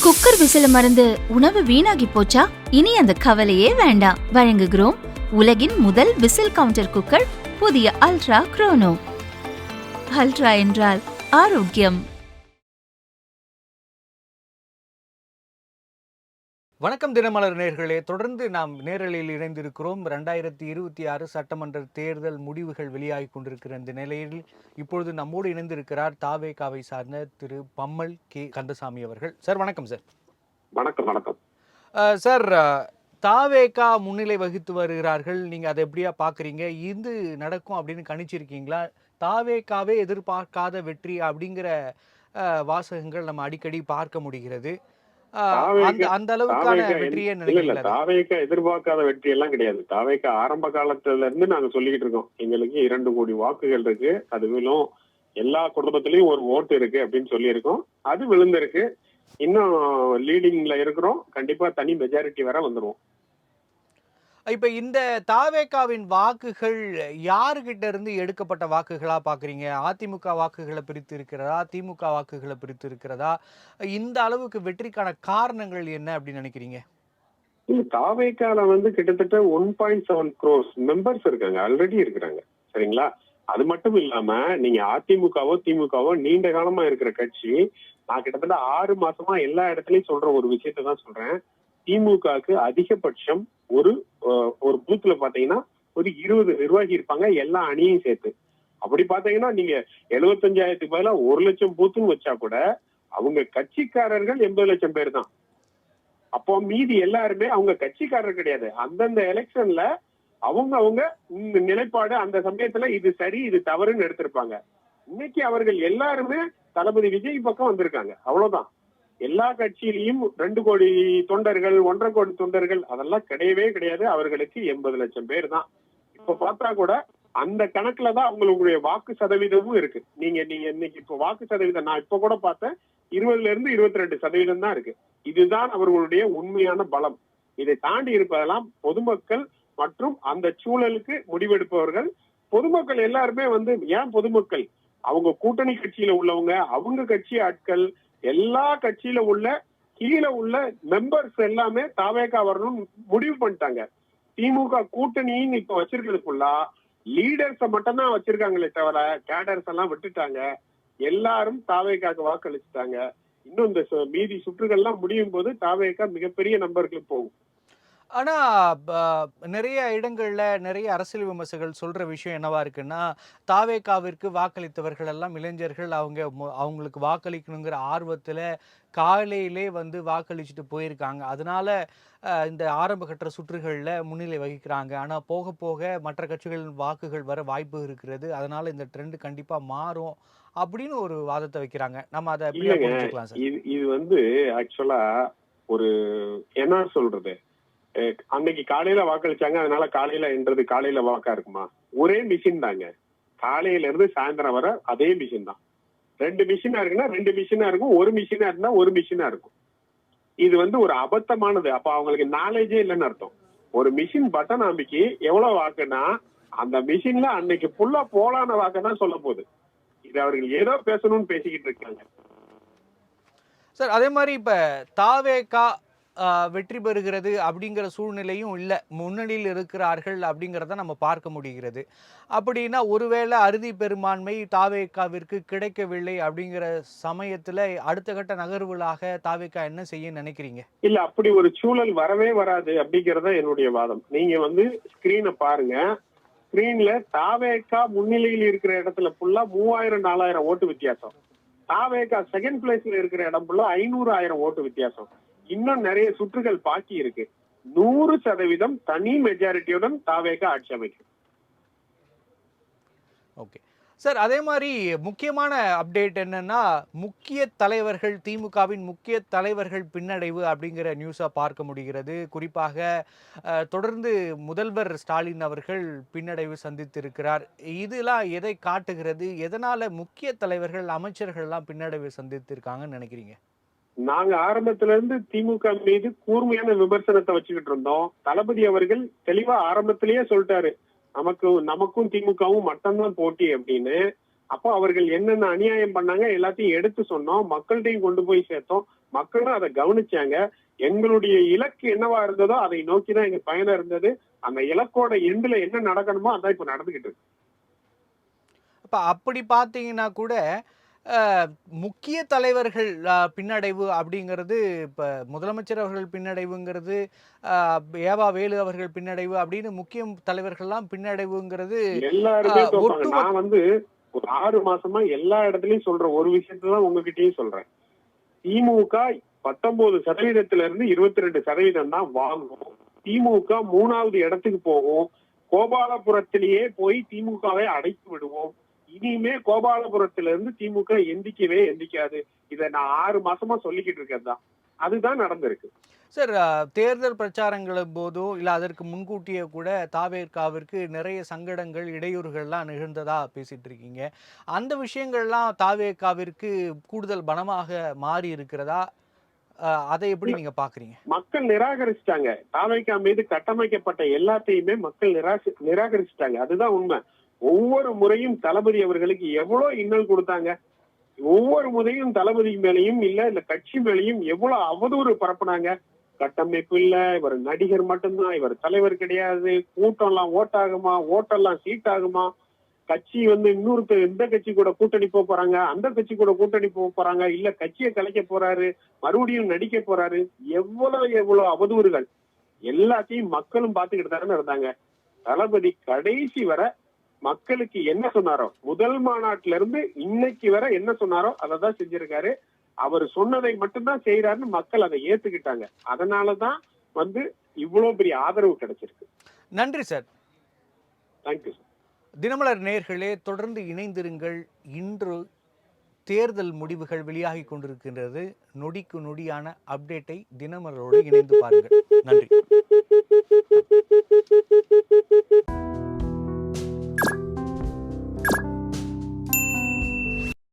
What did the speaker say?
Cooker விசில மறந்து உணவு வீணாகி போச்சா? இனி அந்த கவலையே வேண்டாம். வழங்குகிறோம் உலகின் முதல் விசில் கவுண்டர் குக்கர், புதிய அல்ட்ரா குரோனோ. அல்ட்ரா என்றால் ஆரோக்கியம். வணக்கம் தினமலர் நேயர்களே, தொடர்ந்து நாம் நேரலையில் இணைந்திருக்கிறோம். 2026 சட்டமன்ற தேர்தல் முடிவுகள் வெளியாகி கொண்டிருக்கிற இந்த நிலையில் இப்பொழுது நம்மோடு இணைந்திருக்கிறார் தாவேகாவை சார்ந்த திரு பம்மல் கே கந்தசாமி அவர்கள். சார் வணக்கம் சார். வணக்கம் வணக்கம் சார், தாவேகா முன்னிலை வகித்து வருகிறார்கள். நீங்க அதை எப்படியா பாக்குறீங்க? இது நடக்கும் அப்படின்னு கணிச்சிருக்கீங்களா? தாவேகாவே எதிர்பார்க்காத வெற்றி அப்படிங்கிற வாசகங்கள் நம்ம அடிக்கடி பார்க்க முடிகிறது. அந்த அளவுக்கான வெற்றியே நினைக்கிறீங்களா? தாவேகா எதிர்பார்க்காத வெற்றி எல்லாம் கிடையாது. தாவேகா ஆரம்ப காலத்துல இருந்து நாங்க சொல்லிக்கிட்டு இருக்கோம், எங்களுக்கு 2 கோடி வாக்குகள் இருக்கு, அது விழும், எல்லா குடும்பத்திலயும் ஒரு ஓட்டு இருக்கு அப்படின்னு சொல்லி இருக்கோம். அது விழுந்திருக்கு. இன்னும் லீடிங்ல இருக்கிறோம். கண்டிப்பா தனி மெஜாரிட்டி வர வந்துருவோம். இப்ப இந்த தாவேகாவின் வாக்குகள் யாருகிட்ட இருந்து எடுக்கப்பட்ட வாக்குகளா பாக்குறீங்க? அதிமுக வாக்குகளை பிரித்து இருக்கிறதா, திமுக வாக்குகளை பிரித்து இருக்கிறதா? இந்த அளவுக்கு வெற்றிக்கான காரணங்கள் என்ன அப்படின்னு நினைக்கிறீங்க? தாவேகால கிட்டத்தட்ட 1.7 crores மெம்பர்ஸ் இருக்காங்க, ஆல்ரெடி இருக்கிறாங்க. சரிங்களா? அது மட்டும் இல்லாம நீங்க அதிமுகவோ திமுகவோ நீண்ட காலமா இருக்கிற கட்சி. நான் கிட்டத்தட்ட 6 மாசமா எல்லா இடத்துலயும் சொல்ற ஒரு விஷயத்த தான் சொல்றேன். திமுகவுக்கு அதிகபட்சம் ஒரு பூத்துல பாத்தீங்கன்னா ஒரு 20 நிர்வாகி இருப்பாங்க, எல்லா அணியும் சேர்த்து. அப்படி பாத்தீங்கன்னா நீங்க 75,000க்கு பதிலா 1,00,000 பூத்துன்னு வச்சா கூட அவங்க கட்சிக்காரர்கள் 80 லட்சம் பேர் தான். அப்போ மீதி எல்லாருமே அவங்க கட்சிக்காரர் கிடையாது. அந்தந்த எலெக்ஷன்ல அவங்க நிலைப்பாடு அந்த சமயத்துல இது சரி இது தவறுன்னு எடுத்திருப்பாங்க. இன்னைக்கு அவர்கள் எல்லாருமே தளபதி விஜய் பக்கம் வந்திருக்காங்க, அவ்வளவுதான். எல்லா கட்சியிலையும் 2 கோடி தொண்டர்கள், 1.5 கோடி தொண்டர்கள் அதெல்லாம் கிடையவே கிடையாது. அவர்களுக்கு 80 லட்சம் பேர் தான். இப்ப பார்த்தா கூட அந்த கணக்குலதான் அவங்களுடைய வாக்கு சதவீதமும் இருக்கு. நீங்க இன்னைக்கு இப்ப வாக்கு சதவீதம் நான் இப்ப கூட பார்த்தேன், 20% தான் இருக்கு. இதுதான் அவர்களுடைய உண்மையான பலம். இதை தாண்டி இருப்பதெல்லாம் பொதுமக்கள் மற்றும் அந்த சூழலுக்கு முடிவெடுப்பவர்கள். பொதுமக்கள் எல்லாருமே ஏன் பொதுமக்கள், அவங்க கூட்டணி கட்சியில உள்ளவங்க, அவங்க கட்சி ஆட்கள், எல்லா கட்சியில உள்ள கீழே உள்ள மெம்பர்ஸ் எல்லாமே தாவேகா வரணும் முடிவு பண்ணிட்டாங்க. திமுக கூட்டணின்னு இப்ப வச்சிருக்கிறதுக்குள்ளா லீடர்ஸ மட்டும் தான் வச்சிருக்காங்களே தவிர கேடர்ஸ் எல்லாம் விட்டுட்டாங்க. எல்லாரும் தாவேகாக்கு வாக்களிச்சுட்டாங்க. இன்னும் இந்த மீதி சுற்றுகள்லாம் முடியும் போது தாவேகா மிகப்பெரிய நம்பர்களுக்கு போகும். ஆனா நிறைய இடங்கள்ல நிறைய அரசியல் விமர்சகர்கள் சொல்ற விஷயம் என்னவா இருக்குன்னா, தாவேகாவிற்கு வாக்களித்தவர்கள் எல்லாம் இளைஞர்கள். அவங்களுக்கு வாக்களிக்கணுங்கிற ஆர்வத்துல காலையிலே வாக்களிச்சுட்டு போயிருக்காங்க. அதனால இந்த ஆரம்ப கட்ட சுற்றுகள்ல முன்னிலை வகிக்கிறாங்க. ஆனா போக போக மற்ற கட்சிகளின் வாக்குகள் வர வாய்ப்பு இருக்கிறது. அதனால இந்த ட்ரெண்ட் கண்டிப்பா மாறும் அப்படின்னு ஒரு வாதத்தை வைக்கிறாங்க. நம்ம அதை எப்படி புரிஞ்சுக்கலாம் சார்? இது ஆக்சுவலா ஒரு என்ன சொல்றது, அன்னைக்கு காலையில வாக்களிச்சாங்க, அதனால காலையில என்றது காலையில வாக்கா இருக்குமா? ஒரே மிஷின் தாங்க. காலையில இருந்து சாயந்தரம் வர அதே மிஷின் தான். 2 மிஷினா இருக்குன்னா 2 மிஷினா இருக்கும், ஒரு மிஷினா இருந்தா ஒரு மிஷினா இருக்கும். இது ஒரு அபத்தமானது. அப்ப அவங்களுக்கு நாலேஜே இல்லைன்னு அர்த்தம். ஒரு மிஷின் பட்டன் அமைக்கி எவ்வளவு வாக்குன்னா அந்த மிஷின்ல அன்னைக்கு ஃபுல்லா போலான வாக்கு தான் சொல்ல போகுது. இது அவர்கள் ஏதோ பேசணும்னு பேசிக்கிட்டு இருக்காங்க சார். அதே மாதிரி இப்ப தாவேகா வெற்றி பெறுகிறது அப்படிங்கிற சூழ்நிலையும் இல்லை, முன்னணியில் இருக்கிறார்கள் அப்படிங்கிறத நம்ம பார்க்க முடிகிறது. அப்படின்னா ஒருவேளை அறுதி பெரும்பான்மை தாவேகாவிற்கு கிடைக்கவில்லை அப்படிங்கிற சமயத்துல அடுத்த கட்ட நகர்வுகளாக தாவேகா என்ன செய்ய நினைக்கிறீங்க? இல்ல, அப்படி ஒரு சூழல் வரவே வராது அப்படிங்கறத என்னுடைய வாதம். நீங்க ஸ்கிரீனை பாருங்க. ஸ்கிரீன்ல தாவேகா முன்னிலையில் இருக்கிற இடத்துல ஃபுல்லா 3000-4000 ஓட்டு வித்தியாசம். தாவேகா செகண்ட் பிளேஸ்ல இருக்கிற இடம் ஃபுல்லா 500-1000 ஓட்டு வித்தியாசம். இன்னும் நிறைய சுற்றுகள் பாக்கி இருக்கு. 100% தனி மெஜாரிட்டியுடன் தாவேகா ஆட்சி அமைக்கும். Okay sir. அதே மாதிரி முக்கியமான அப்டேட் என்னன்னா, முக்கிய தலைவர்கள், திமுகவின் முக்கிய தலைவர்கள் பின்னடைவு அப்படிங்கிற நியூஸை பார்க்க முடிகிறது. குறிப்பாக தொடர்ந்து முதல்வர் ஸ்டாலின் அவர்கள் பின்னடைவு சந்தித்திருக்கிறார். இதெல்லாம் எதை காட்டுகிறது? எதனால முக்கிய தலைவர்கள், அமைச்சர்கள் எல்லாம் பின்னடைவு சந்தித்திருக்காங்கன்னு நினைக்கிறீங்க? நாங்க ஆரம்பத்துல இருந்து திமுக மீது கூர்மையான விமர்சனத்தை வச்சுக்கிட்டு இருந்தோம். தளபதி அவர்கள் தெளிவா ஆரம்பத்திலேயே சொல்லிட்டாரு, நமக்கும் திமுகவும் மட்டும்தான் போட்டி அப்படின்னு. அப்போ அவர்கள் என்னென்ன அநியாயம் பண்ணாங்க எல்லாத்தையும் எடுத்து சொன்னோம், மக்கள்கிட்டையும் கொண்டு போய் சேர்த்தோம். மக்களும் அதை கவனிச்சாங்க. எங்களுடைய இலக்கு என்னவா இருந்ததோ அதை நோக்கிதான் எங்க பயணம் இருந்தது. அந்த இலக்கோட எண்டுல என்ன நடக்கணுமோ அதான் இப்ப நடந்துகிட்டு இருக்கு. அப்ப அப்படி பார்த்தீங்கன்னா கூட, அ முக்கிய தலைவர்கள் பின்னடைவு அப்படிங்கிறது, இப்ப முதலமைச்சர் அவர்கள் பின்னடைவுங்கிறது, அ ஏவா வேலு அவர்கள் பின்னடைவு அப்படின்னு முக்கிய தலைவர்கள்லாம் பின்னடைவுங்கிறது, அ எல்லாருமே தோப்பாங்க. ஒட்டுமொத்த நான் வந்து ஒரு 6 மாசமா எல்லா இடத்துலயும் சொல்ற ஒரு விஷயத்த தான் உங்ககிட்டயும் சொல்றேன். திமுக 19% இருந்து 22% தான் வாங்கும். திமுக 3வது இடத்துக்கு போகும். கோபாலபுரத்திலேயே போய் திமுகவை அடைத்து விடுவோம். இனிமே கோபாலபுரத்திலிருந்து திமுக எந்திக்கவே எந்திக்காது. இத நான் 6 மாசமா சொல்லிக்கிட்டு இருக்கிறது தான். அதுதான் நடந்திருக்கு. சார், தேர்தல் பிரச்சாரங்களின் போதோ, இல்ல அதற்கு முன்கூட்டியே கூட தாவேகாவிற்கு நிறைய சங்கடங்கள், இடையூறுகள்லாம் நிகழ்ந்ததா பேசிட்டு இருக்கீங்க. அந்த விஷயங்கள்லாம் தாவேகாவிற்கு கூடுதல் பலமாக மாறி இருக்கிறதா? அதை எப்படி இல்ல, நீங்க பார்க்குறீங்க? மக்கள் நிராகரிச்சுட்டாங்க. தாவேகா மீது கட்டமைக்கப்பட்ட எல்லாத்தையுமே மக்கள் நிராகரிச்சுட்டாங்க. அதுதான் உண்மை. ஒவ்வொரு முறையும் தளபதி அவர்களுக்கு எவ்வளவு இன்னல் கொடுத்தாங்க. ஒவ்வொரு முறையும் தளபதி மேலையும் இல்ல கட்சி மேலையும் எவ்வளவு அவதூறு பரப்புனாங்க. கட்டமைப்பு இல்ல, இவர் நடிகர் மட்டும்தான், இவர் தலைவர் கிடையாது, கூட்டம் எல்லாம் ஓட்டாகுமா, ஓட்டெல்லாம் சீட் ஆகுமா, கட்சி வந்து இந்த கட்சி கூட கூட்டணி போறாங்க, அந்த கட்சி கூட கூட்டணி போறாங்க, இல்ல கட்சியை கலைக்க போறாரு, மறுபடியும் நடிக்க போறாரு. எவ்வளவு அவதூறுகள் எல்லாத்தையும் மக்களும் பார்த்துக்கிட்டு தானே இருந்தாங்க. தளபதி கடைசி வரை மக்களுக்கு என்ன சொன்னாரோ, முதல் மாநாட்டில இருந்து இன்னைக்கு வரை என்ன சொன்னாரோ அததான் செஞ்சிருக்காரு. அவர் சொன்னதை மட்டும்தான் செய்யறாருன்னு மக்கள் அதை ஏத்துக்கிட்டாங்க. அதனாலதான் வந்து இவ்வளவு பெரிய ஆதரவு கிடைச்சிருக்கு. நன்றி சார். Thank you sir. தினமலர் நேயர்களே, தொடர்ந்து இணைந்திருங்கள். இன்று தேர்தல் முடிவுகள் வெளியாகிக் கொண்டிருக்கின்றது. நொடிக்கு நொடியான அப்டேட்டை தினமலரோடு இணைந்து பாருங்கள். நன்றி.